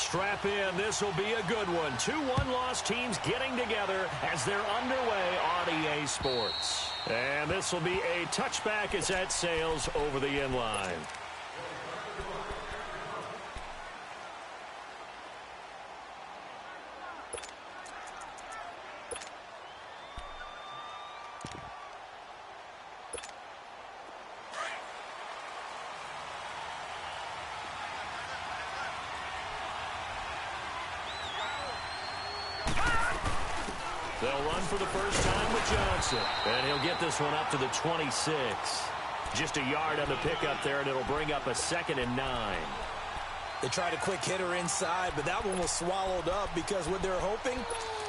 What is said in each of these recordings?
strap in. This will be a good one. 2 one-loss teams getting together as they're underway on EA Sports. And this will be a touchback as that sails over the inline. They'll run for the first time with Johnson. And he'll get this one up to the 26. Just a yard on the pickup there, and it'll bring up a 2nd and 9. They tried a quick hitter inside, but that one was swallowed up because what they're hoping,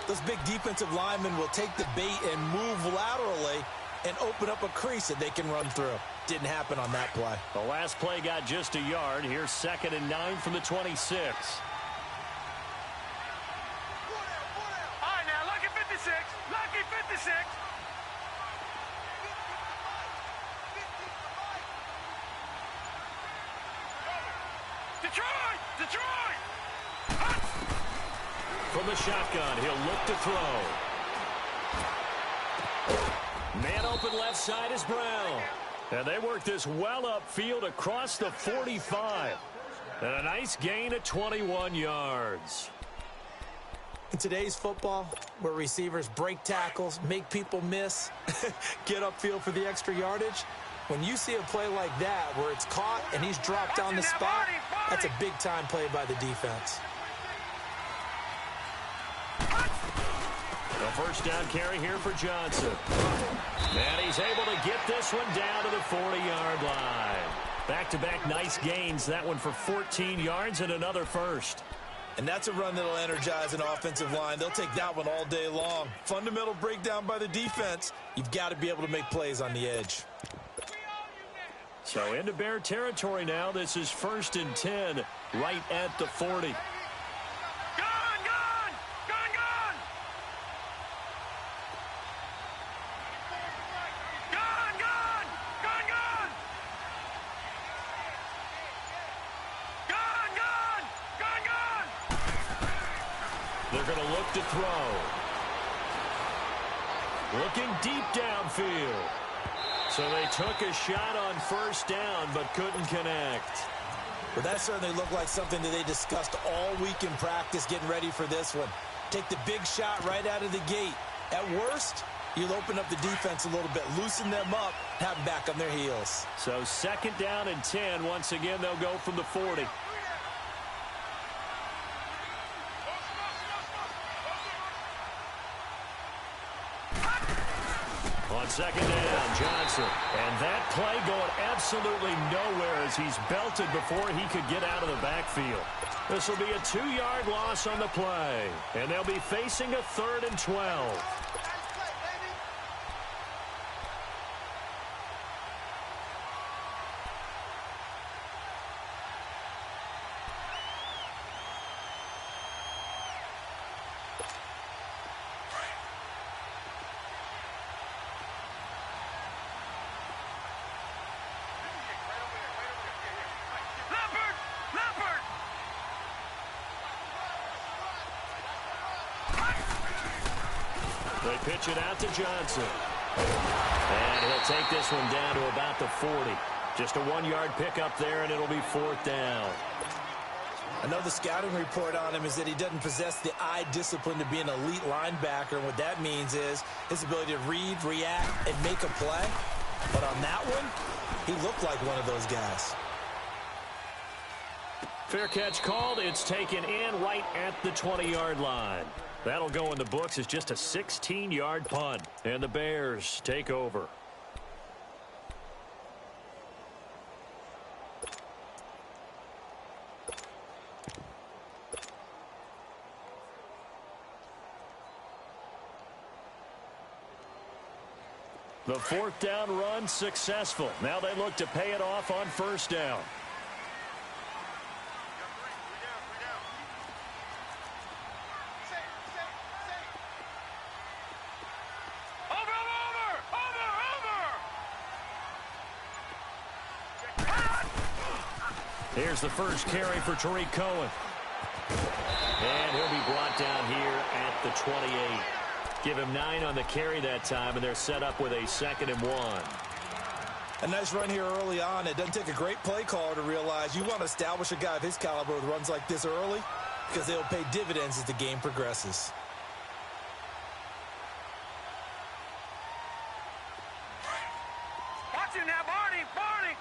those big defensive linemen will take the bait and move laterally and open up a crease that they can run through. Didn't happen on that play. The last play got just a yard. Here's 2nd and 9 from the 26. Lucky 56. Detroit! From the shotgun, he'll look to throw. Man open left side is Brown. And they work this well upfield across the 45. And a nice gain of 21 yards. In today's football, where receivers break tackles, make people miss, get upfield for the extra yardage, when you see a play like that where it's caught and he's dropped on the spot, that's a big-time play by the defense. The first down carry here for Johnson. And he's able to get this one down to the 40-yard line. Back-to-back nice gains, that one for 14 yards and another first. And that's a run that'll energize an offensive line. They'll take that one all day long. Fundamental breakdown by the defense. You've got to be able to make plays on the edge. So into Bear territory now. This is 1st and 10 right at the 40. They're going to look to throw. Looking deep downfield. So they took a shot on 1st down, but couldn't connect. Well, that certainly looked like something that they discussed all week in practice getting ready for this one. Take the big shot right out of the gate. At worst, you'll open up the defense a little bit, loosen them up, have them back on their heels. So 2nd down and 10. Once again, they'll go from the 40. On 2nd down, Johnson. And that play going absolutely nowhere as he's belted before he could get out of the backfield. This will be a 2-yard loss on the play. And they'll be facing a 3rd and 12. They pitch it out to Johnson. And he'll take this one down to about the 40. Just a 1-yard pickup there, and it'll be 4th down. I know the scouting report on him is that he doesn't possess the eye discipline to be an elite linebacker. And what that means is his ability to read, react, and make a play. But on that one, he looked like one of those guys. Fair catch called. It's taken in right at the 20-yard line. That'll go in the books as just a 16-yard punt. And the Bears take over. The 4th down run successful. Now they look to pay it off on 1st down. Here's the first carry for Tariq Cohen. And he'll be brought down here at the 28. Give him 9 on the carry that time, and they're set up with a 2nd and 1. A nice run here early on. It doesn't take a great play caller to realize you want to establish a guy of his caliber with runs like this early because they'll pay dividends as the game progresses. Watch him now, Barney! Barney!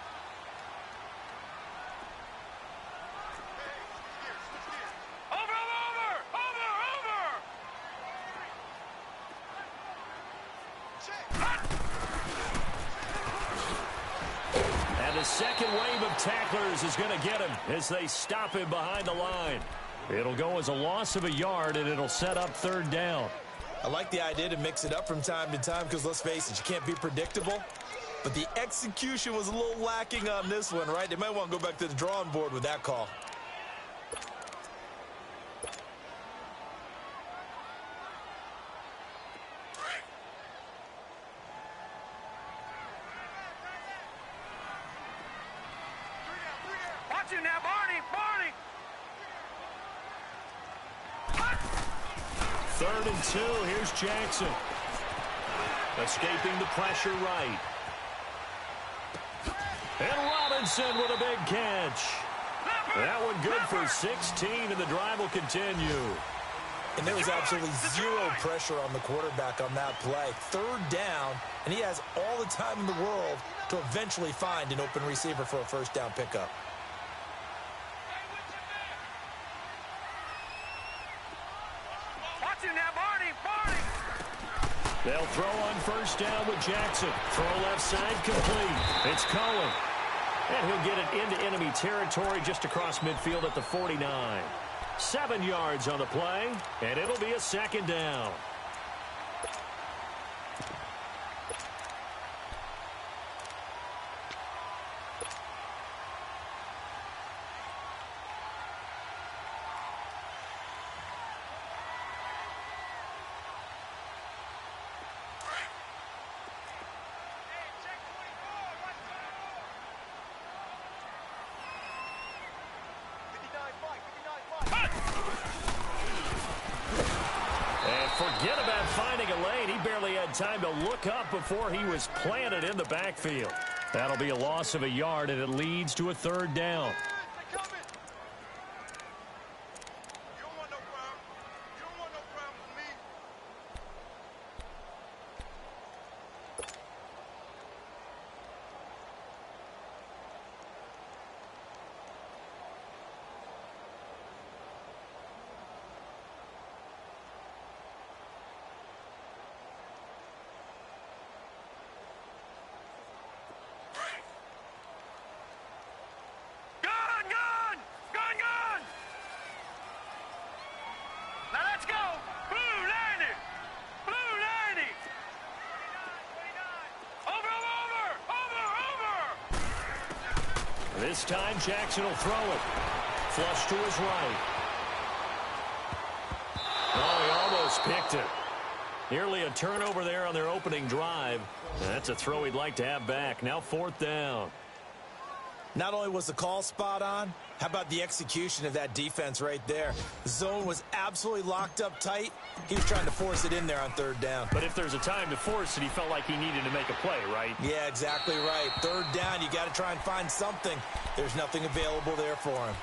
And the second wave of tacklers is going to get him as they stop him behind the line. It'll go as a loss of a yard, and it'll set up 3rd down. I like the idea to mix it up from time to time because, let's face it, you can't be predictable. But the execution was a little lacking on this one, right? They might want to go back to the drawing board with that call. Watch him now, Barney! Barney! 3rd and 2. Here's Jackson. Escaping the pressure right. And Robinson with a big catch. That one good for 16, and the drive will continue. And there was absolutely zero pressure on the quarterback on that play. 3rd down, and he has all the time in the world to eventually find an open receiver for a 1st down pickup. Watch him now, Barney! Barney! They'll throw on 1st down with Jackson. Throw left side complete. It's Cohen. And he'll get it into enemy territory just across midfield at the 49. 7 yards on the play, and it'll be a 2nd down. Forget about finding a lane. He barely had time to look up before he was planted in the backfield. That'll be a loss of a yard, and it leads to a 3rd down. This time, Jackson will throw it. Flush to his right. Oh, he almost picked it. Nearly a turnover there on their opening drive. That's a throw he'd like to have back. Now 4th down. Not only was the call spot on, how about the execution of that defense right there? The zone was absolutely locked up tight. He was trying to force it in there on 3rd down. But if there's a time to force it, he felt like he needed to make a play, right? Yeah, exactly right. 3rd down, you got to try and find something. There's nothing available there for him.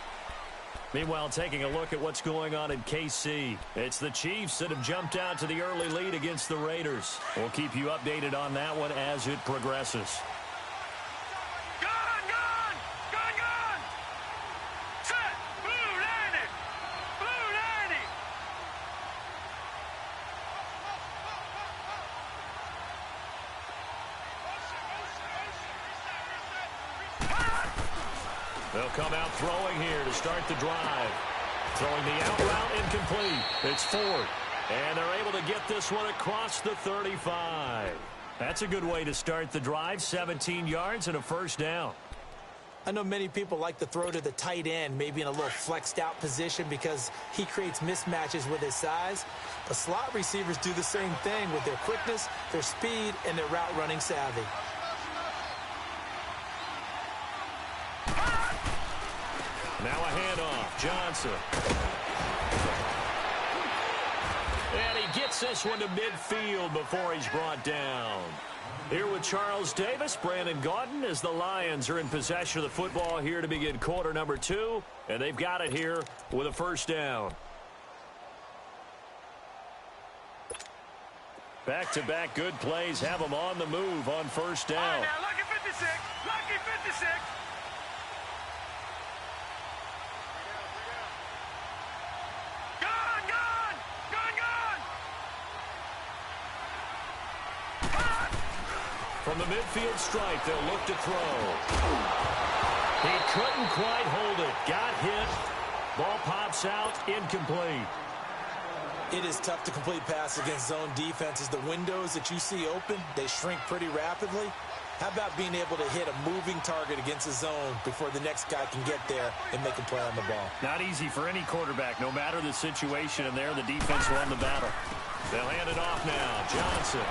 Meanwhile, taking a look at what's going on in KC. It's the Chiefs that have jumped out to the early lead against the Raiders. We'll keep you updated on that one as it progresses. They'll come out throwing here to start the drive. Throwing the out route incomplete. It's Ford. And they're able to get this one across the 35. That's a good way to start the drive. 17 yards and a 1st down. I know many people like to throw to the tight end, maybe in a little flexed out position because he creates mismatches with his size. But slot receivers do the same thing with their quickness, their speed, and their route running savvy. Now a handoff. Johnson. And he gets this one to midfield before he's brought down. Here with Charles Davis, Brandon Gaudin, as the Lions are in possession of the football here to begin quarter number 2. And they've got it here with a first down. Back-to-back good plays have them on the move on first down. All right, now, lucky 56. Lucky 56. Gone, gone. Gone, gone. From the midfield stripe, they'll look to throw. He couldn't quite hold it. Got hit. Ball pops out. Incomplete. It is tough to complete pass against zone defenses. The windows that you see open, they shrink pretty rapidly. How about being able to hit a moving target against a zone before the next guy can get there and make a play on the ball? Not easy for any quarterback, no matter the situation, and there the defense won the battle. They'll hand it off now. Johnson.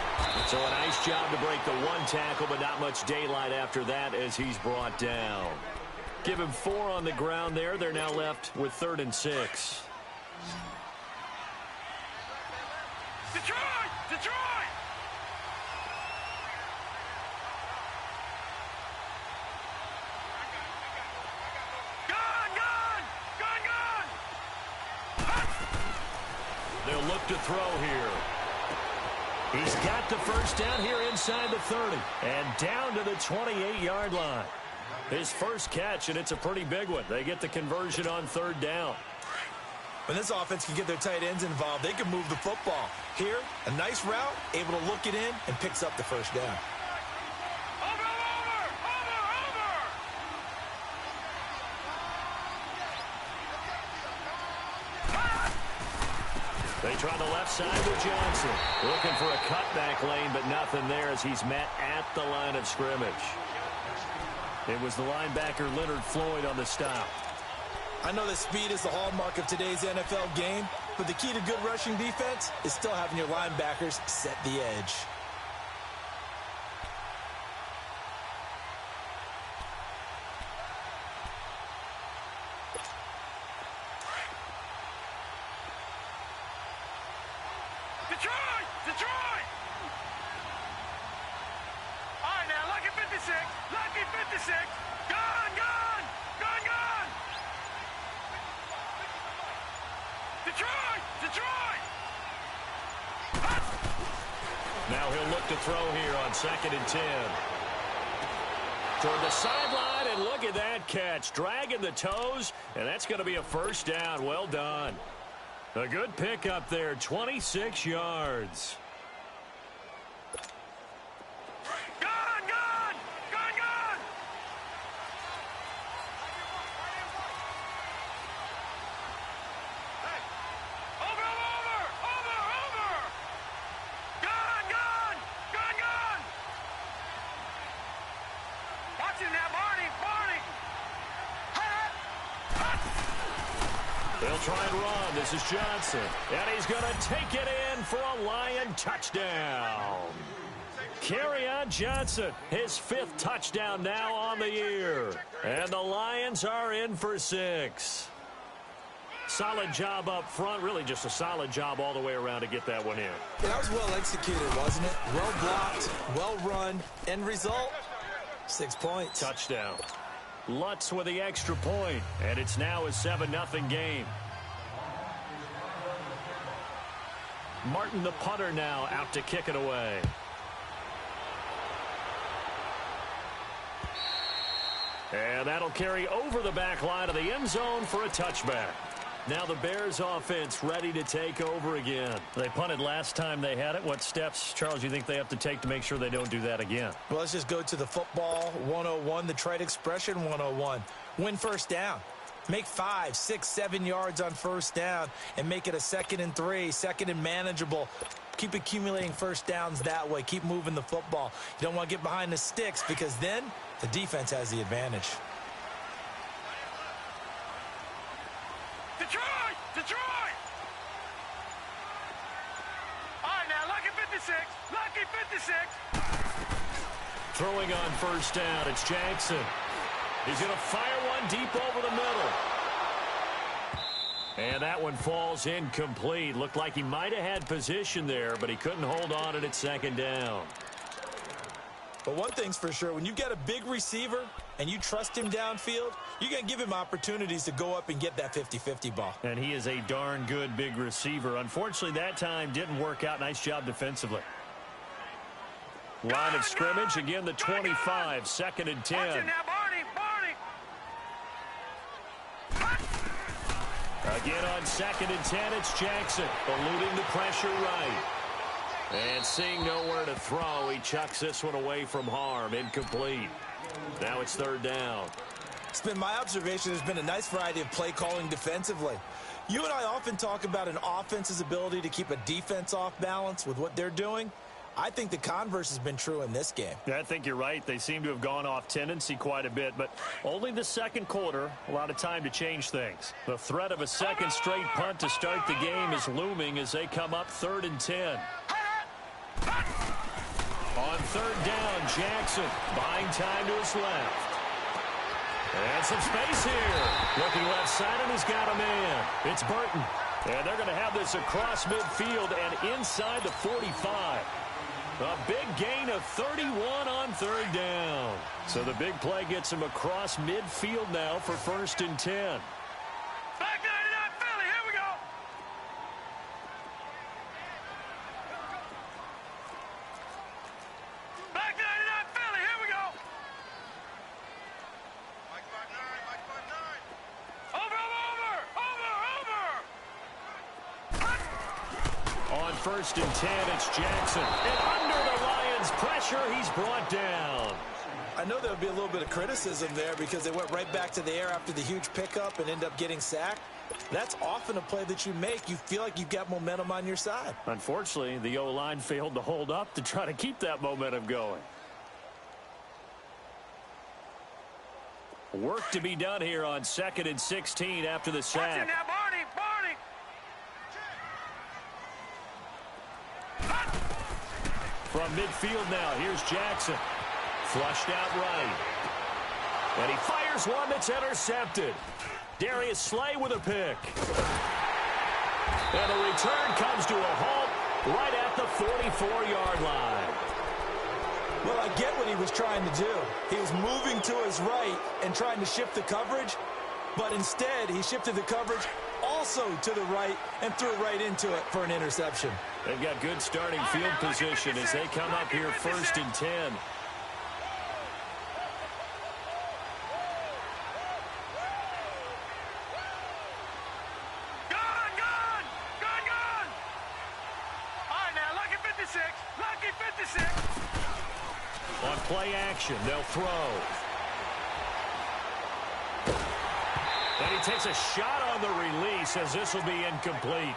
So a nice job to break the one tackle, but not much daylight after that as he's brought down. Give him 4 on the ground there. They're now left with 3rd and 6. Detroit! Detroit! Gone, gone! Gone, gone! They'll look to throw here. He's got the first down here inside the 30 and down to the 28-yard line. His first catch, and it's a pretty big one. They get the conversion on 3rd down. When this offense can get their tight ends involved, they can move the football. Here, a nice route, able to look it in, and picks up the first down. Over, over! Over, over! They try the left side with Johnson. Looking for a cutback lane, but nothing there as he's met at the line of scrimmage. It was the linebacker Leonard Floyd on the stop. I know that speed is the hallmark of today's NFL game, but the key to good rushing defense is still having your linebackers set the edge. Detroit! Detroit! All right, now, lucky 56. Lucky 56. Gone, gone! Gone, gone! Detroit! Detroit! Now he'll look to throw here on 2nd and 10. Toward the sideline, and look at that catch. Dragging the toes, and that's going to be a first down. Well done. A good pick up there, 26 yards. Gone, gone! Gone, gone! Over, over! Over, over! Gone, gone! Gone, gone! Watch it now, Barney! Barney! They'll try and run. This is Johnson. And he's going to take it in for a Lion touchdown. Kerryon Johnson, his 5th touchdown now on the year. And the Lions are in for 6. Solid job up front. Really just a solid job all the way around to get that one in. That was well executed, wasn't it? Well blocked, well run. End result, 6 points. Touchdown. Lutz with the extra point, and it's now a 7-0 game. Martin, the punter, now out to kick it away. And that'll carry over the back line of the end zone for a touchback. Now the Bears offense ready to take over again. They punted last time they had it. What steps, Charles, you think they have to take to make sure they don't do that again? Well, let's just go to the football 101, the trade expression 101. Win first down. Make 5, 6, 7 yards on first down and make it a 2nd and 3, 2nd and manageable. Keep accumulating first downs that way. Keep moving the football. You don't want to get behind the sticks because then the defense has the advantage. Detroit! Detroit! All right, now, lucky 56. Lucky 56. Throwing on first down, it's Jackson. He's going to fire one deep over the middle. And that one falls incomplete. Looked like he might have had position there, but he couldn't hold on it at second down. But one thing's for sure, when you get a big receiver and you trust him downfield, you're going to give him opportunities to go up and get that 50-50 ball. And he is a darn good big receiver. Unfortunately, that time didn't work out. Nice job defensively. Line of scrimmage, again, the 25, 2nd and 10. Watch it now, Barney, Barney. Again on 2nd and 10, it's Jackson, eluding the pressure right. And seeing nowhere to throw, he chucks this one away from harm, incomplete. Now it's 3rd down. It's been my observation there's been a nice variety of play calling defensively. You and I often talk about an offense's ability to keep a defense off balance with what they're doing. I think the converse has been true in this game. Yeah, I think you're right. They seem to have gone off tendency quite a bit, but only the 2nd quarter, a lot of time to change things. The threat of a second straight punt to start the game is looming as they come up 3rd and 10. On 3rd down, Jackson buying time to his left. And some space here. Looking left side, and he's got a man. It's Burton. And they're going to have this across midfield and inside the 45. A big gain of 31 on 3rd down. So the big play gets him across midfield now for 1st and 10. Back 99 Philly, here we go. Back 99 Philly, here we go. Mike 59, Mike 59. Over. On 1st and 10, it's Jackson. And under the Lions' pressure, he's brought down. I know there'll be a little bit of criticism there because they went right back to the air after the huge pickup and end up getting sacked. That's often a play that you make. You feel like you've got momentum on your side. Unfortunately, the O-line failed to hold up to try to keep that momentum going. Work to be done here on 2nd and 16 after the Watch it sack. now, Barney, Barney. From midfield now, here's Jackson. Flushed out right. And he fires one that's intercepted. Darius Slay with a pick. And the return comes to a halt right at the 44-yard line. Well, I get what he was trying to do. He was moving to his right and trying to shift the coverage, but instead he shifted the coverage also to the right and threw right into it for an interception. They've got good starting field position as they come up here 1st and 10. On play action, they'll throw. And he takes a shot on the release as this will be incomplete.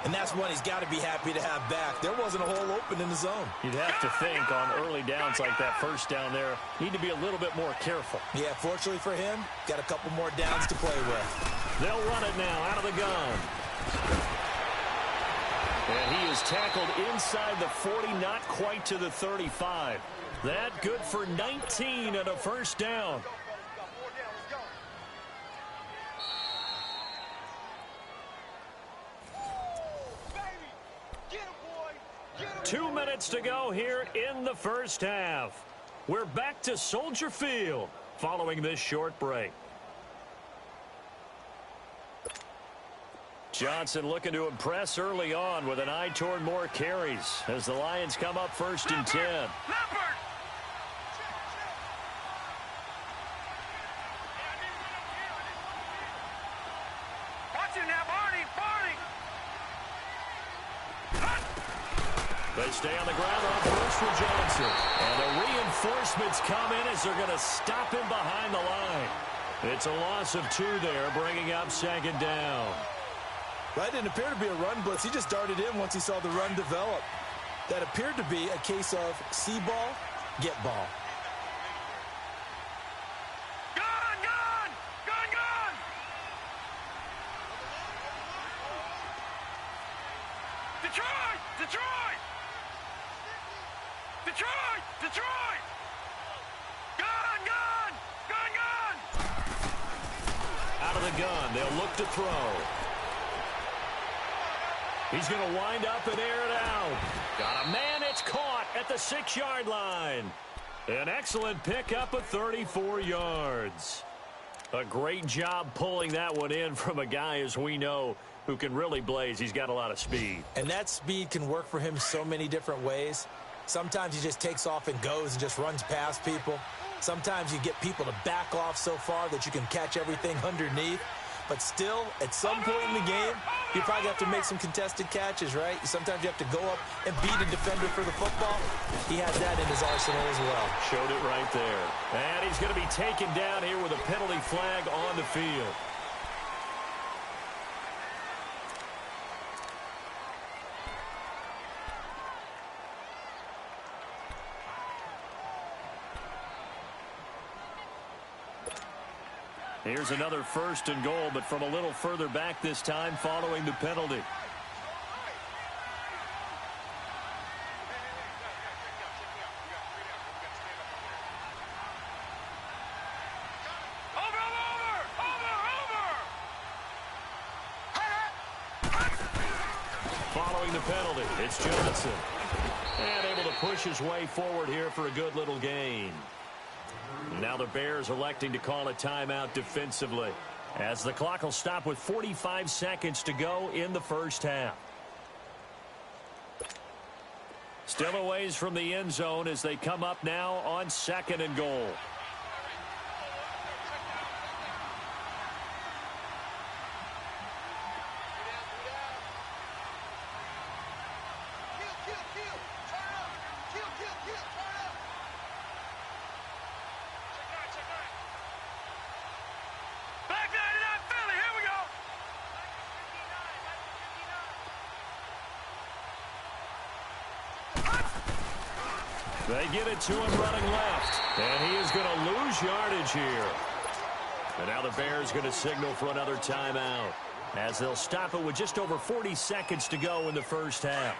And that's one he's got to be happy to have back. There wasn't a hole open in the zone. You'd have to think on early downs like that 1st down there, need to be a little bit more careful. Yeah, fortunately for him, got a couple more downs to play with. They'll run it now out of the gun. And he is tackled inside the 40, not quite to the 35. That good for 19 and a 1st down. Get him, boy. Get him. 2 minutes to go here in the 1st half. We're back to Soldier Field following this short break. Johnson looking to impress early on with an eye toward more carries as the Lions come up 1st and 10. Leopard. Watch it now, Barney, Barney. They stay on the ground on 1st for Johnson. And the reinforcements come in as they're going to stop him behind the line. It's a loss of 2 there, bringing up 2nd down. Right, didn't appear to be a run blitz. He just darted in once he saw the run develop. That appeared to be a case of see ball, get ball. Gun, gun, gun, gun. Detroit, Detroit. Detroit, Detroit. Gun, gun, gun, gun. Out of the gun, they'll look to throw. He's going to wind up and air it out. Got a man. It's caught at the 6-yard line. An excellent pickup of 34 yards. A great job pulling that one in from a guy, as we know, who can really blaze. He's got a lot of speed. And that speed can work for him so many different ways. Sometimes he just takes off and goes and just runs past people. Sometimes you get people to back off so far that you can catch everything underneath. But still, at some point in the game, you probably have to make some contested catches, right? Sometimes you have to go up and beat a defender for the football. He has that in his arsenal as well. Showed it right there. And he's going to be taken down here with a penalty flag on the field. Here's another 1st and goal, but from a little further back this time following the penalty. Following the penalty, it's Johnson. And able to push his way forward here for a good little gain. Now the Bears electing to call a timeout defensively, as the clock will stop with 45 seconds to go in the first half. Still a ways from the end zone as they come up now on 2nd and goal. They get it to him running left. And he is going to lose yardage here. And now the Bears going to signal for another timeout, as they'll stop it with just over 40 seconds to go in the first half.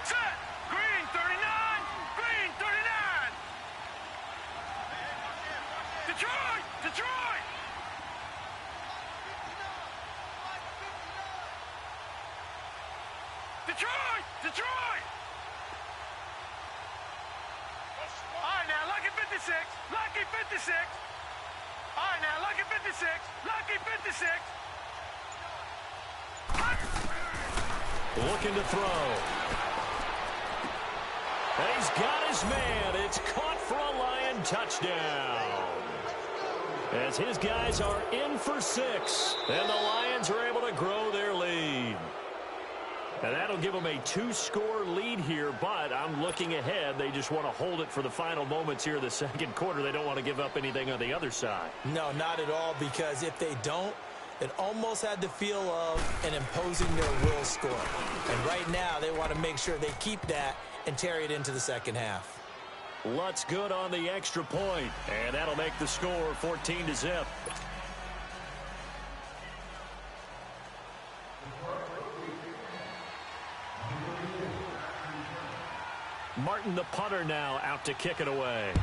Set. Green 39. Green 39. Detroit. Detroit. Detroit! Detroit! All right, now, lucky 56. Lucky 56. All right, now, lucky 56. Lucky 56. Looking to throw. And he's got his man. It's caught for a Lion touchdown. As his guys are in for 6. And the Lions are able to grow their lead. And that'll give them a 2-score lead here, but I'm looking ahead. They just want to hold it for the final moments here of the second quarter. They don't want to give up anything on the other side. No, not at all, because if they don't, it almost had the feel of an imposing their will score. And right now, they want to make sure they keep that and carry it into the second half. Lutz good on the extra point, and that'll make the score 14-0. Martin, the punter, now out to kick it away.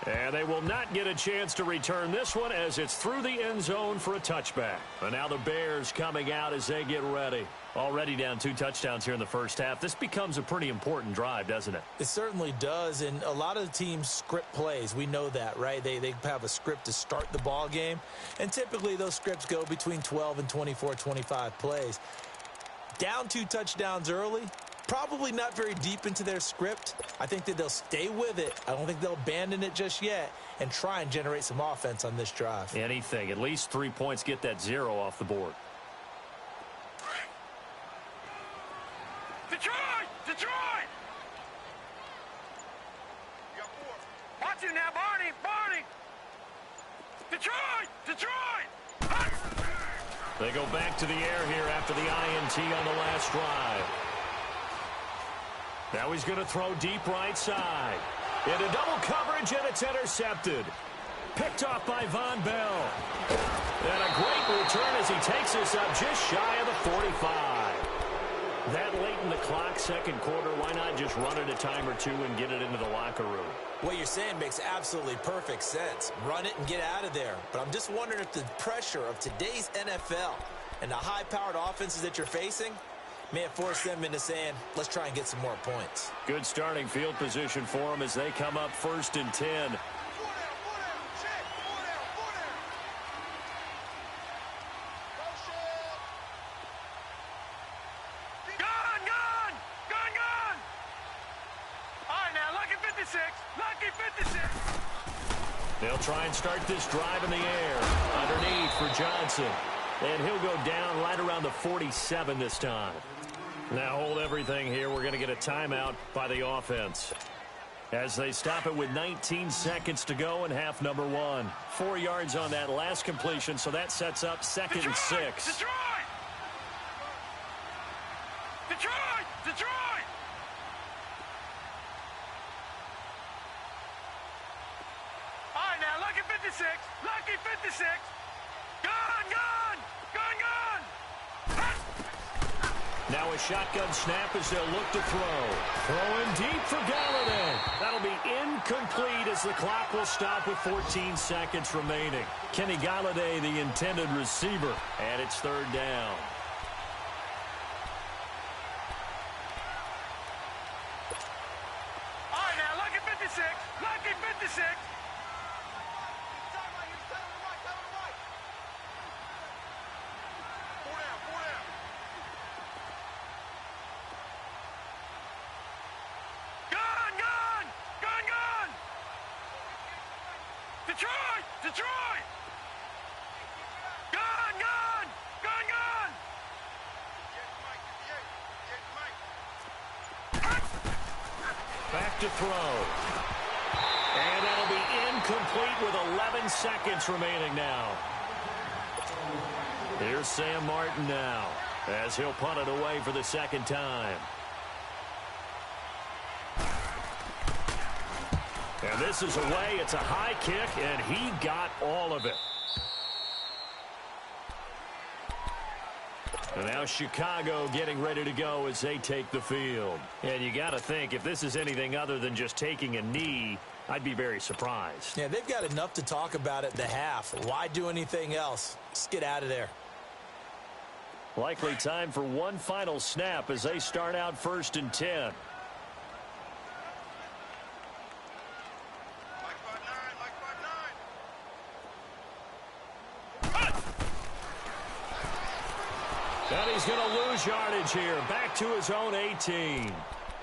And they will not get a chance to return this one, as it's through the end zone for a touchback. And now the Bears coming out as they get ready. Already down 2 touchdowns here in the first half. This becomes a pretty important drive, doesn't it? It certainly does, and a lot of the teams script plays. We know that, right? They have a script to start the ball game, and typically those scripts go between 12 and 24, 25 plays. Down 2 touchdowns early, probably not very deep into their script. I think that they'll stay with it. I don't think they'll abandon it just yet and try and generate some offense on this drive. Anything. At least 3 points, get that 0 off the board. Detroit! Detroit! Watch it now, Barney! Barney! Detroit! Detroit! They go back to the air here after the INT on the last drive. Now he's going to throw deep right side. Into double coverage, and it's intercepted. Picked off by Von Bell. And a great return as he takes us up just shy of the 45. That late in the clock, second quarter, why not just run it a time or two and get it into the locker room? What you're saying makes absolutely perfect sense. Run it and get out of there. But I'm just wondering if the pressure of today's NFL and the high-powered offenses that you're facing may have forced them into saying, let's try and get some more points. Good starting field position for them as they come up 1st and 10. They'll try and start this drive in the air. Underneath for Johnson. And he'll go down right around the 47 this time. Now hold everything here. We're going to get a timeout by the offense. As they stop it with 19 seconds to go in half number 1. 4 yards on that last completion, so that sets up 2nd and 6. Detroit! Detroit! Detroit! All right, now, lucky 56. Lucky 56. Gun, gun! Gun, gun! Now a shotgun snap as they'll look to throw. Throwing deep for Galladay. That'll be incomplete as the clock will stop with 14 seconds remaining. Kenny Galladay, the intended receiver, and it's 3rd down. All right, now, lucky 56. Lucky 56. Detroit! Detroit! Gun! Gun! Gun! Gun! Back to throw. And that'll be incomplete with 11 seconds remaining now. Here's Sam Martin now as he'll punt it away for the 2nd time. And this is away. It's a high kick, and he got all of it. And now Chicago getting ready to go as they take the field. And you got to think, if this is anything other than just taking a knee, I'd be very surprised. Yeah, they've got enough to talk about at the half. Why do anything else? Just get out of there. Likely time for one final snap as they start out 1st and 10. And he's going to lose yardage here. Back to his own 18.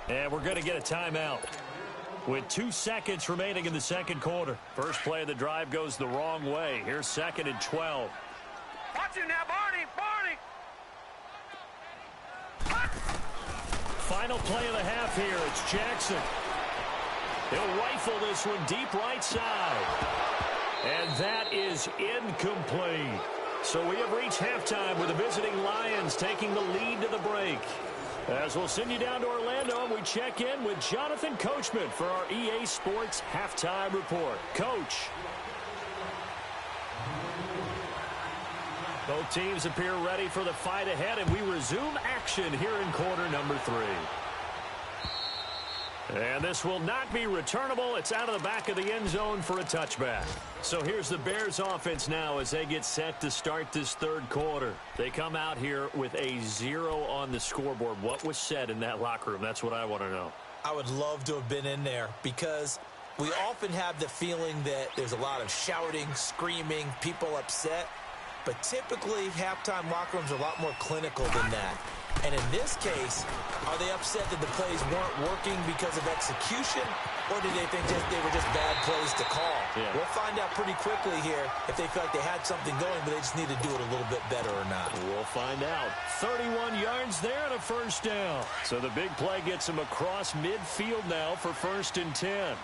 And we're going to get a timeout with 2 seconds remaining in the 2nd quarter. First play of the drive goes the wrong way. Here's 2nd and 12. Watch him now, Barney! Barney! Final play of the half here. It's Jackson. He'll rifle this one deep right side. And that is incomplete. So we have reached halftime with the visiting Lions taking the lead to the break. As we'll send you down to Orlando, we check in with Jonathan Coachman for our EA Sports Halftime Report. Coach. Both teams appear ready for the fight ahead, and we resume action here in quarter number 3. And this will not be returnable. It's out of the back of the end zone for a touchback. So here's the Bears offense now as they get set to start this 3rd quarter. They come out here with a 0 on the scoreboard. What was said in that locker room? That's what I want to know. I would love to have been in there because we often have the feeling that there's a lot of shouting, screaming, people upset. But typically, halftime locker rooms are a lot more clinical than that. And in this case, are they upset that the plays weren't working because of execution, or did they think they were just bad plays to call? Yeah. We'll find out pretty quickly here if they feel like they had something going, but they just need to do it a little bit better or not. We'll find out. 31 yards there and a 1st down. So the big play gets them across midfield now for 1st and 10.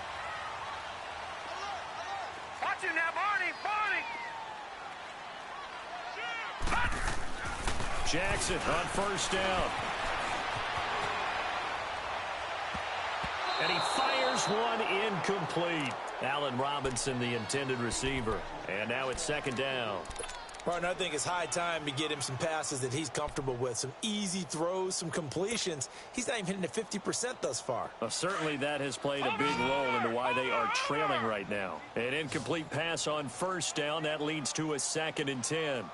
Watch him now, Barney! Barney! Jackson on 1st down. And he fires one incomplete. Allen Robinson, the intended receiver. And now it's 2nd down. Partner, I think it's high time to get him some passes that he's comfortable with, some easy throws, some completions. He's not even hitting at 50% thus far. Well, certainly that has played a big role into why they are trailing right now. An incomplete pass on first down. That leads to a 2nd and 10.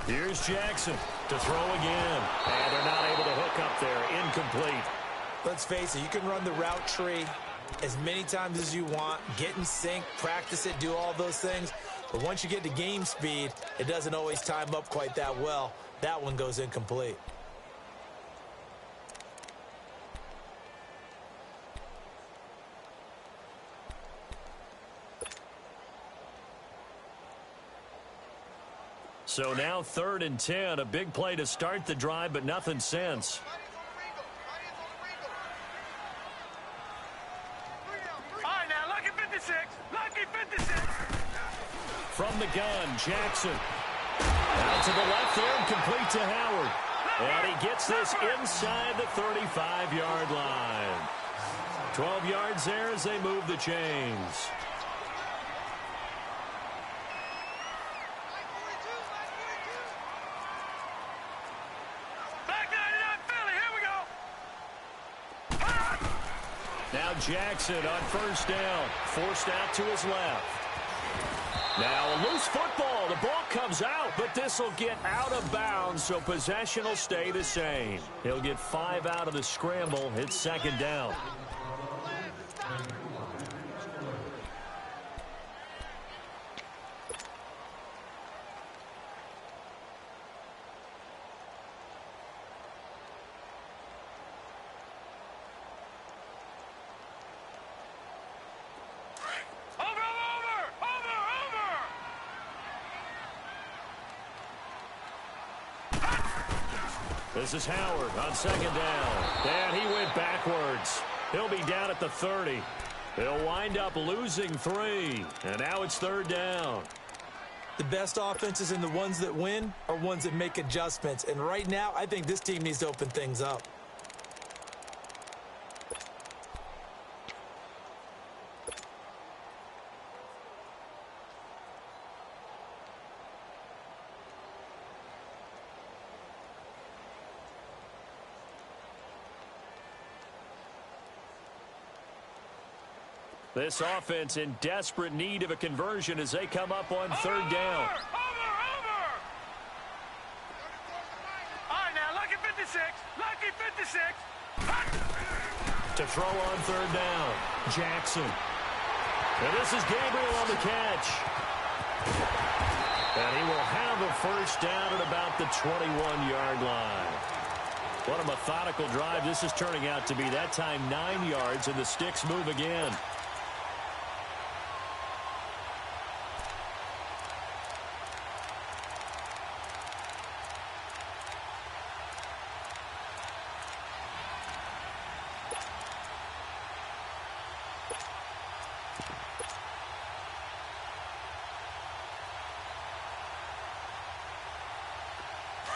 Here's Jackson to throw again. And they're not able to hook up there. Incomplete. Let's face it, you can run the route tree as many times as you want, get in sync, practice it, do all those things. But once you get to game speed, it doesn't always time up quite that well. That one goes incomplete. So now 3rd and 10, a big play to start the drive, but nothing since. All right, now, lucky 56. Lucky 56. From the gun, Jackson. Out to the left there, complete to Howard. And he gets this inside the 35-yard line. 12 yards there as they move the chains. Back 99 Philly, here we go. Now Jackson on first down, forced out to his left. Now a loose football. The ball comes out, but this will get out of bounds, so possession will stay the same. He'll get 5 out of the scramble. It's 2nd down. This is Howard on 2nd down. And he went backwards. He'll be down at the 30. He'll wind up losing 3. And now it's 3rd down. The best offenses and the ones that win are ones that make adjustments. And right now, I think this team needs to open things up. This offense in desperate need of a conversion as they come up on 3rd down. Over. All right, now, lucky 56. Lucky 56. To throw on 3rd down, Jackson. And this is Gabriel on the catch. And he will have a first down at about the 21-yard line. What a methodical drive this is turning out to be. That time 9 yards, and the sticks move again.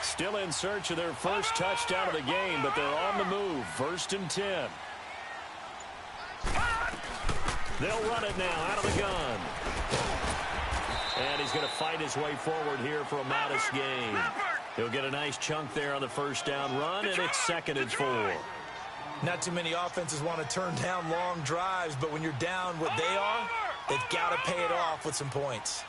Still in search of their first touchdown of the game, but they're on the move. 1st and 10. They'll run it now out of the gun. And he's going to fight his way forward here for a modest gain. He'll get a nice chunk there on the first down run, and it's 2nd and 4. Not too many offenses want to turn down long drives, but when you're down what they are, they've got to pay it off with some points.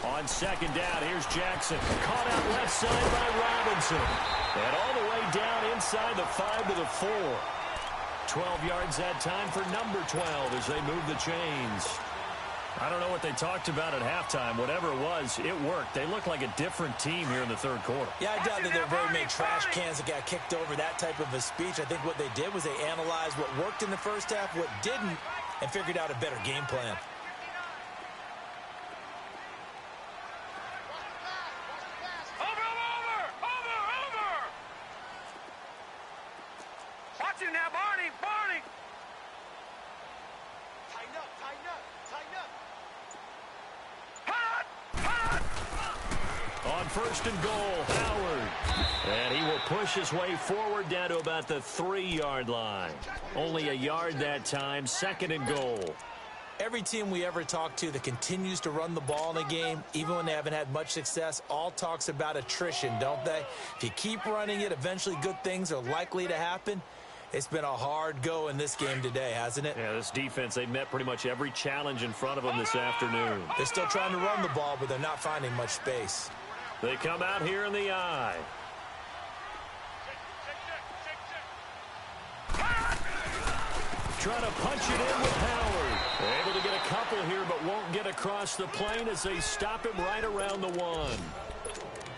On 2nd down, here's Jackson. Caught out left side by Robinson. And all the way down inside the 5 to the 4. 12 yards that time for number 12 as they move the chains. I don't know what they talked about at halftime. Whatever it was, it worked. They look like a different team here in the 3rd quarter. Yeah, I doubt that there are very many trash cans that got kicked over, that type of a speech. I think what they did was they analyzed what worked in the first half, what didn't, and figured out a better game plan. On 1st and goal, Howard. And he will push his way forward down to about the 3-yard line. Only a yard that time, 2nd and goal. Every team we ever talk to that continues to run the ball in a game, even when they haven't had much success, all talks about attrition, don't they? If you keep running it, eventually good things are likely to happen. It's been a hard go in this game today, hasn't it? Yeah, this defense, they met pretty much every challenge in front of them this afternoon. They're still trying to run the ball, but they're not finding much space. They come out here in the eye. Trying to punch it in with Howard. Able to get a couple here, but won't get across the plane as they stop him right around the one.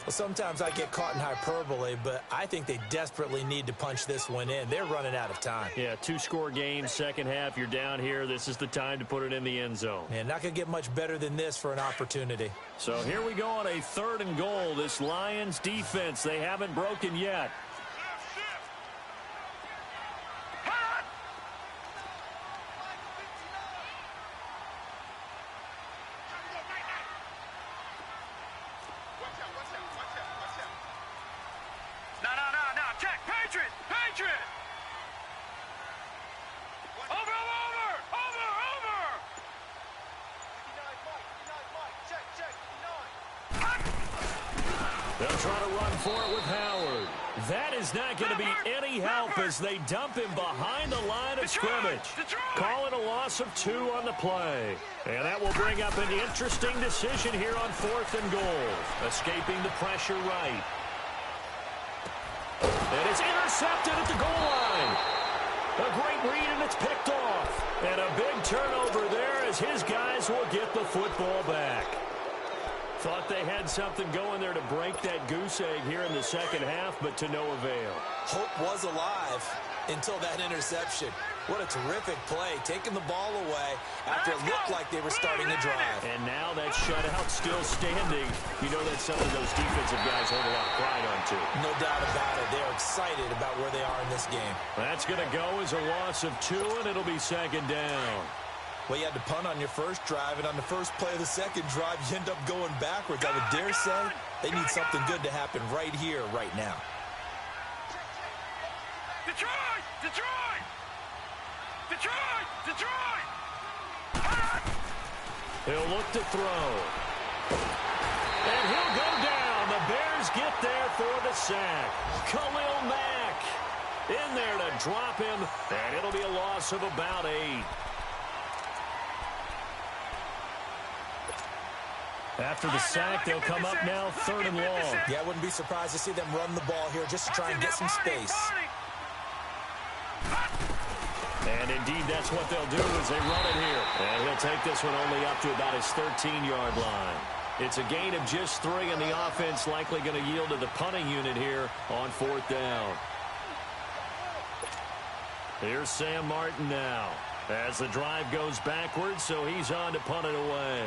Well, sometimes I get caught in hyperbole, but I think they desperately need to punch this one in. They're running out of time. Yeah, two-score game, second half. You're down here. This is the time to put it in the end zone. Yeah, not going to get much better than this for an opportunity. So here we go on a 3rd and goal. This Lions defense, they haven't broken yet. They'll try to run for it with Howard. That is not going to be any help as they dump him behind the line of scrimmage. Call it a loss of 2 on the play. And that will bring up an interesting decision here on 4th and goal. Escaping the pressure right. And it's intercepted at the goal line. A great read, and it's picked off. And a big turnover there as his guys will get the football back. Thought they had something going there to break that goose egg here in the second half, but to no avail. Hope was alive until that interception. What a terrific play, taking the ball away after it looked like they were starting to drive. And now that shutout still standing. You know that's something those defensive guys hold a lot of pride on, too. No doubt about it. They're excited about where they are in this game. That's going to go as a loss of 2, and it'll be second down. Well, you had to punt on your first drive, and on the first play of the second drive, you end up going backwards. I would dare say they need something good to happen right here, right now. Detroit! Detroit! Detroit! Detroit! He'll look to throw. And he'll go down. The Bears get there for the sack. Khalil Mack in there to drop him, and it'll be a loss of about 8. After the sack, they'll come up now 3rd and long. Yeah, I wouldn't be surprised to see them run the ball here just to try and get some space. And indeed, that's what they'll do as they run it here. And he'll take this one only up to about his 13-yard line. It's a gain of just 3, and the offense likely going to yield to the punting unit here on 4th down. Here's Sam Martin now as the drive goes backwards, so he's on to punt it away.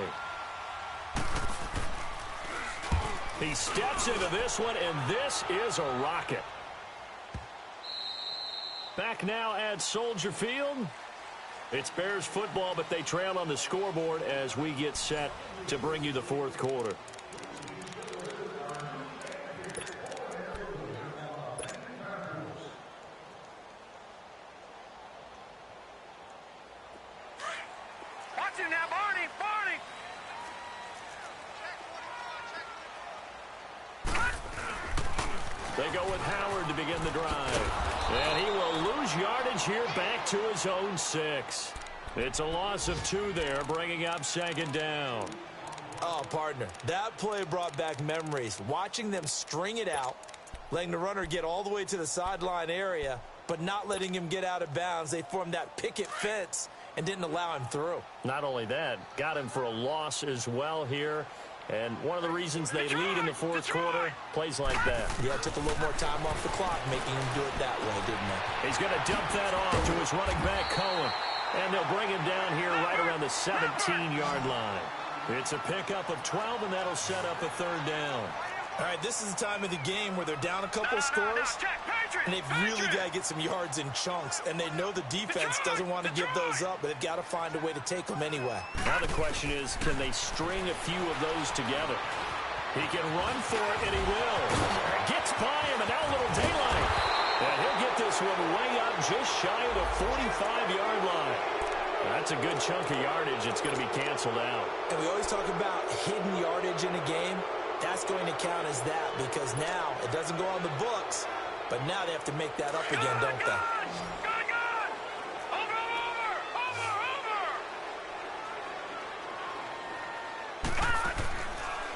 He steps into this one, and this is a rocket. Back now at Soldier Field. It's Bears football, but they trail on the scoreboard as we get set to bring you the 4th quarter. Watch him now, Barney! Barney! They go with Howard to begin the drive. And he will lose yardage here back to his own 6. It's a loss of 2 there, bringing up 2nd down. Oh, partner, that play brought back memories. Watching them string it out, letting the runner get all the way to the sideline area, but not letting him get out of bounds. They formed that picket fence and didn't allow him through. Not only that, got him for a loss as well here. And one of the reasons they lead in the 4th quarter, plays like that. Yeah, it took a little more time off the clock, making him do it that way, didn't it? He's going to dump that off to his running back, Cohen. And they'll bring him down here right around the 17-yard line. It's a pickup of 12, and that'll set up a 3rd down. All right, this is the time of the game where they're down a couple of scores, and they've really got to get some yards in chunks, and they know the defense doesn't want to give those up, but they've got to find a way to take them anyway. Now the question is, can they string a few of those together? He can run for it, and he will. Gets by him, and now a little daylight. And he'll get this one way up just shy of the 45-yard line. That's a good chunk of yardage. It's going to be canceled out. And we always talk about hidden yardage in a game. That's going to count as that because now it doesn't go on the books, but now they have to make that up again, don't they?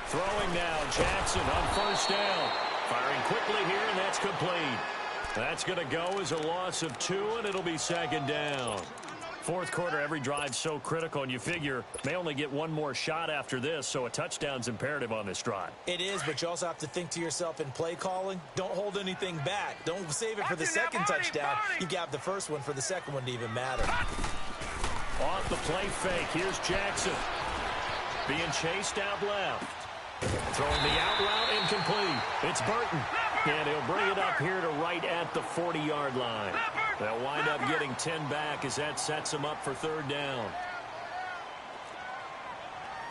Throwing now, Jackson on first down. Firing quickly here, and that's complete. That's going to go as a loss of 2, and it'll be second down. Fourth quarter, every drive's so critical, and you figure may only get one more shot after this, so a touchdown's imperative on this drive. It is, but you also have to think to yourself in play calling, don't hold anything back. Don't save it for the second touchdown. You got the first one for the second one to even matter. Off the play fake, here's Jackson. Being chased out left. Throwing the out route, incomplete. It's Burton. And he'll bring it up here to right at the 40-yard line. They'll wind up getting 10 back as that sets them up for third down.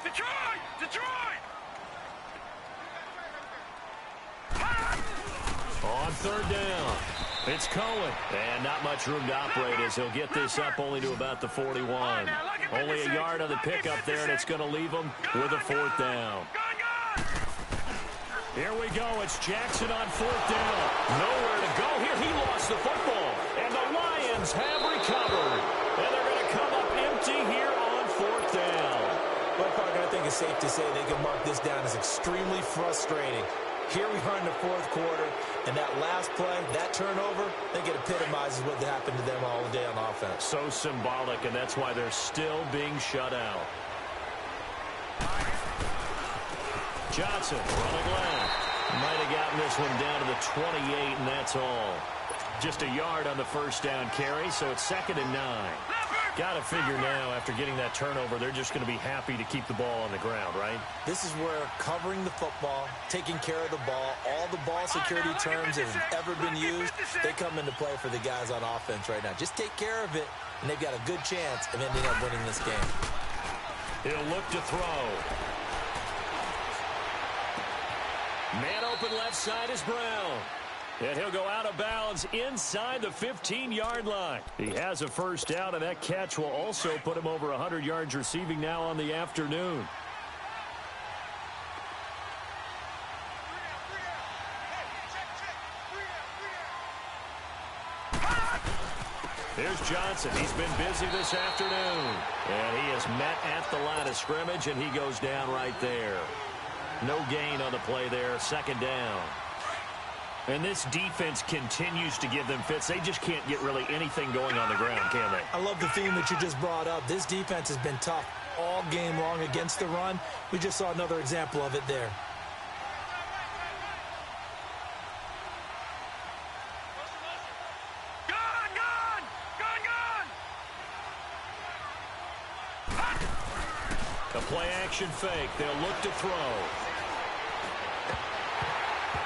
Detroit! Detroit! On third down, it's Cohen. And not much room to operate as he'll get this up only to about the 41. Only a yard on the pickup there, and it's going to leave him with a fourth down. Here we go. It's Jackson on fourth down. Nowhere to go here. He lost the football. And the Lions have recovered. And they're going to come up empty here on fourth down. Well, Parker, I think it's safe to say they can mark this down as extremely frustrating. Here we are in the fourth quarter, and that last play, that turnover, I think it epitomizes what happened to them all day on offense. So symbolic, and that's why they're still being shut out. Johnson running left. Might have gotten this one down to the 28, and that's all. Just a yard on the first down carry, so it's 2nd and 9. Got to figure now, after getting that turnover, they're just going to be happy to keep the ball on the ground, right? This is where covering the football, taking care of the ball, all the ball security terms that have ever been used, they come into play for the guys on offense right now. Just take care of it, and they've got a good chance of ending up winning this game. He'll look to throw. Man open left side is Brown. And he'll go out of bounds inside the 15-yard line. He has a first down, and that catch will also put him over 100 yards receiving now on the afternoon. Here's Johnson. He's been busy this afternoon. And he is met at the line of scrimmage, and he goes down right there. No gain on the play there, second down. And this defense continues to give them fits. They just can't get really anything going on the ground, can they? I love the theme that you just brought up. This defense has been tough all game long against the run. We just saw another example of it there. A play-action fake. They'll look to throw.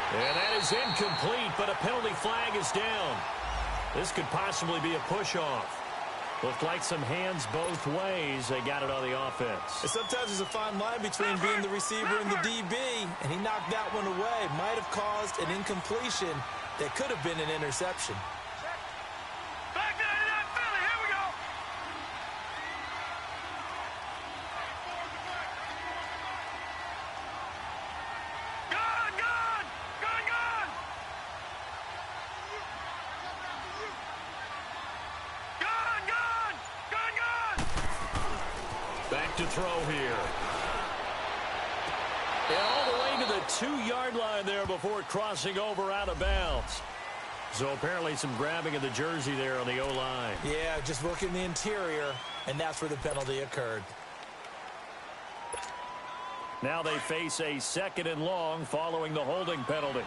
And that is incomplete, but a penalty flag is down. This could possibly be a push-off. Looked like some hands both ways. They got it on the offense. And sometimes there's a fine line between being the receiver and the DB, and he knocked that one away. Might have caused an incompletion that could have been an interception. To throw here. And all the way to the 2-yard line there before crossing over out of bounds. So apparently some grabbing of the jersey there on the O-line. Yeah, just working the interior, and that's where the penalty occurred. Now they face a 2nd and long following the holding penalty.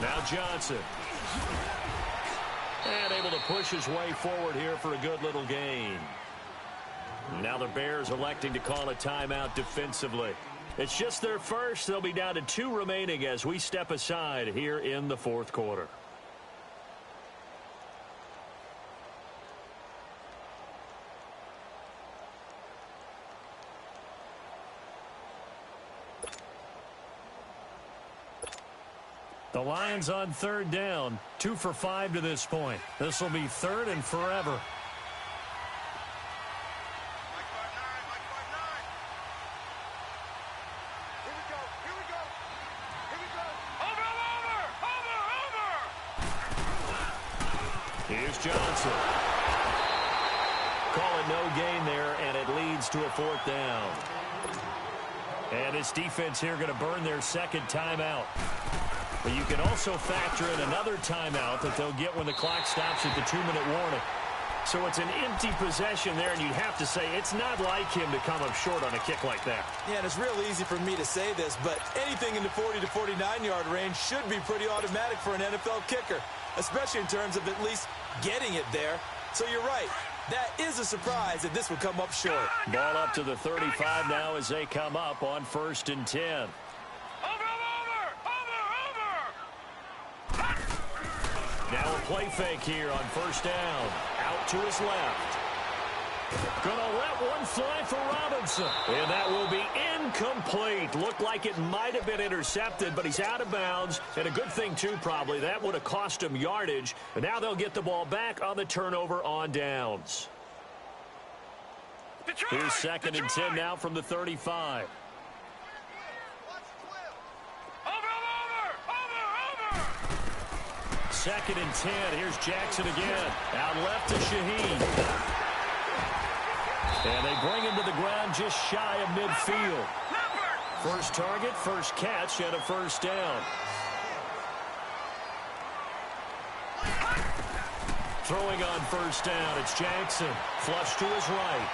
Now Johnson. And able to push his way forward here for a good little gain. Now the Bears electing to call a timeout defensively. It's just their first. They'll be down to 2 remaining as we step aside here in the fourth quarter. The Lions on third down, 2 for 5 to this point. This will be third and forever. Here's Johnson. Call it no gain there, and it leads to a 4th down. And this defense here going to burn their second timeout. But you can also factor in another timeout that they'll get when the clock stops at the 2-minute warning. So it's an empty possession there, and you'd have to say it's not like him to come up short on a kick like that. Yeah, and it's real easy for me to say this, but anything in the 40 to 49-yard range should be pretty automatic for an NFL kicker, especially in terms of at least getting it there. So you're right. That is a surprise that this would come up short. Ball up to the 35 now as they come up on 1st and 10. Now a play fake here on 1st down. Out to his left. Gonna let one fly for Robinson. And that will be incomplete. Looked like it might have been intercepted, but he's out of bounds. And a good thing, too, probably. That would have cost him yardage. But now they'll get the ball back on the turnover on downs. Here's 2nd and 10 now from the 35. Second and 10. Here's Jackson again. Out left to Shaheen. And they bring him to the ground just shy of midfield. First target, first catch, and a 1st down. Throwing on 1st down, it's Jackson. Flush to his right.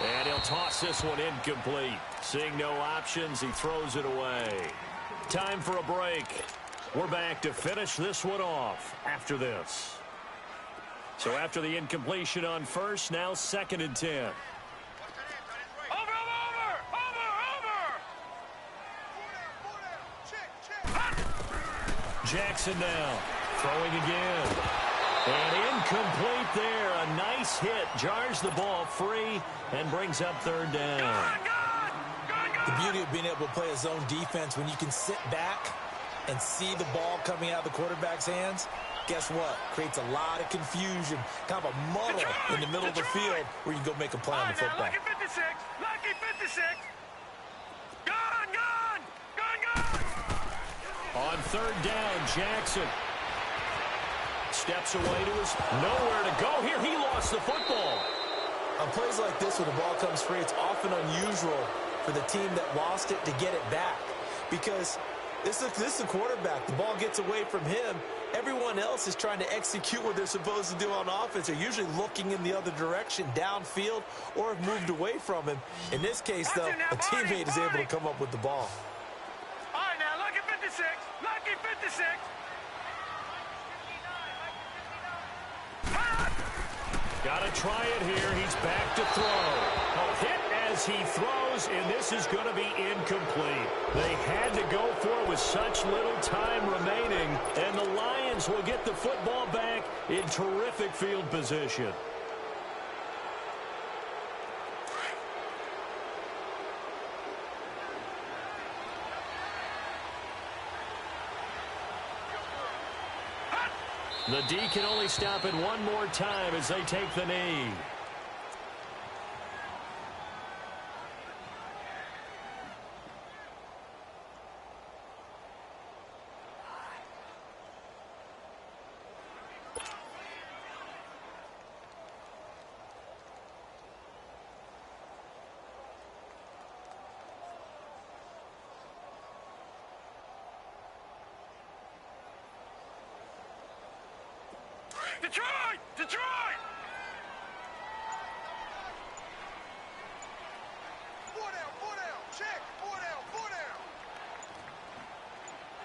And he'll toss this one incomplete. Seeing no options, he throws it away. Time for a break. We're back to finish this one off after this. So after the incompletion on 1st, now 2nd and 10. Jackson now throwing again. And incomplete there. A nice hit. Jars the ball free and brings up 3rd down. The beauty of being able to play a zone defense when you can sit back and see the ball coming out of the quarterback's hands, guess what? Creates a lot of confusion, kind of a muddle in the middle of the field where you can go make a play on the football. Lucky 56, lucky 56. Gone. On 3rd down, Jackson steps away to his nowhere to go. Here, he lost the football. On plays like this, when the ball comes free, it's often unusual for the team that lost it to get it back because this is the quarterback. The ball gets away from him. Everyone else is trying to execute what they're supposed to do on offense. They're usually looking in the other direction, downfield, or have moved away from him. In this case, though, a teammate is able to come up with the ball. All right, now, lucky 56, lucky 56. Got to try it here. He's back to throw. A hit as he throws, and this is going to be incomplete. They had to go for it with such little time remaining, and the Lions will get the football back in terrific field position. The D can only stop it one more time as they take the knee. Detroit! Four down, check, four down.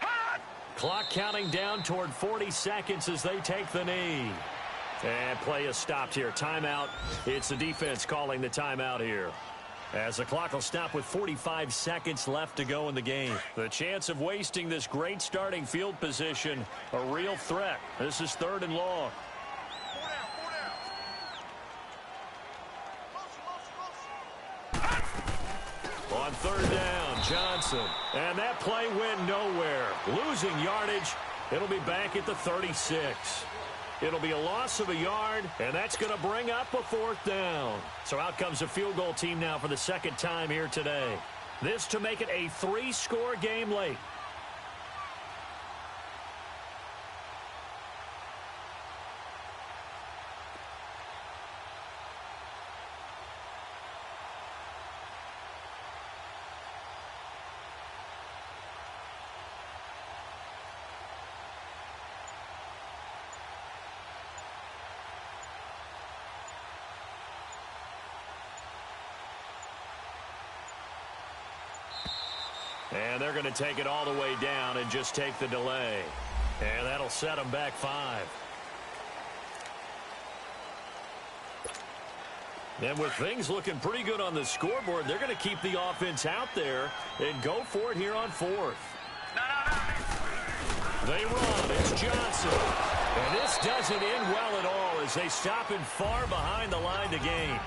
Hot! Clock counting down toward 40 seconds as they take the knee. And play is stopped here. Timeout. It's the defense calling the timeout here. As the clock will stop with 45 seconds left to go in the game. The chance of wasting this great starting field position, a real threat. This is 3rd and long. On 3rd down, Johnson. And that play went nowhere. Losing yardage. It'll be back at the 36. It'll be a loss of a yard, and that's going to bring up a 4th down. So out comes a field goal team now for the second time here today. This to make it a 3-score game late. And they're going to take it all the way down and just take the delay. And that'll set them back 5. And with things looking pretty good on the scoreboard, they're going to keep the offense out there and go for it here on 4th. They run. It's Johnson. And this doesn't end well at all as they stop him far behind the line to gain.